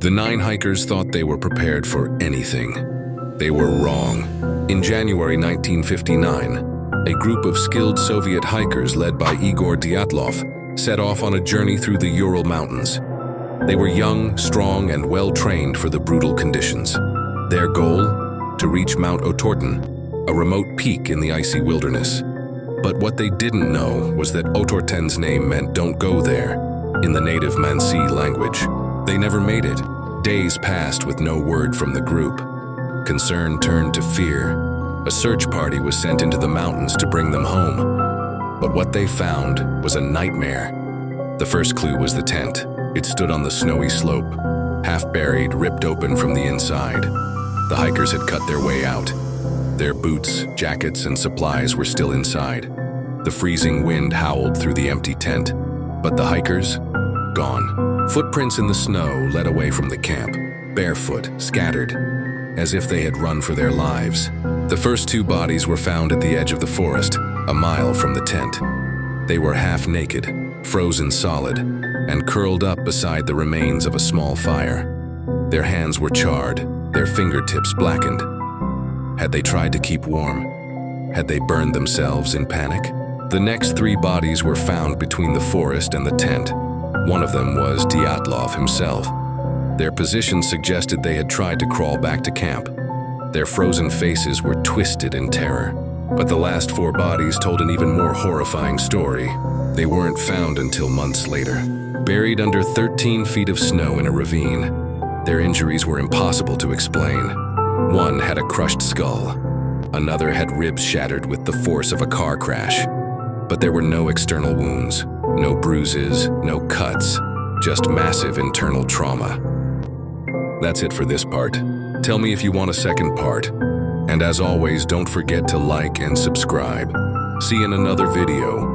The 9 hikers thought they were prepared for anything. They were wrong. In January 1959, a group of skilled Soviet hikers led by Igor Dyatlov set off on a journey through the Ural Mountains. They were young, strong, and well-trained for the brutal conditions. Their goal? To reach Mount Otorten, a remote peak in the icy wilderness. But what they didn't know was that Otorten's name meant "don't go there" in the native Mansi language. They never made it. Days passed with no word from the group. Concern turned to fear. A search party was sent into the mountains to bring them home. But what they found was a nightmare. The first clue was the tent. It stood on the snowy slope, half buried, ripped open from the inside. The hikers had cut their way out. Their boots, jackets, and supplies were still inside. The freezing wind howled through the empty tent. But the hikers? Gone. Footprints in the snow led away from the camp, barefoot, scattered, as if they had run for their lives. The first 2 bodies were found at the edge of the forest, a mile from the tent. They were half naked, frozen solid, and curled up beside the remains of a small fire. Their hands were charred, their fingertips blackened. Had they tried to keep warm? Had they burned themselves in panic? The next 3 bodies were found between the forest and the tent. One of them was Dyatlov himself. Their position suggested they had tried to crawl back to camp. Their frozen faces were twisted in terror. But the last 4 bodies told an even more horrifying story. They weren't found until months later, buried under 13 feet of snow in a ravine. Their injuries were impossible to explain. One had a crushed skull. Another had ribs shattered with the force of a car crash. But there were no external wounds, no bruises, no cuts, just massive internal trauma. That's it for this part. Tell me if you want a second part. And as always, don't forget to like and subscribe. See you in another video.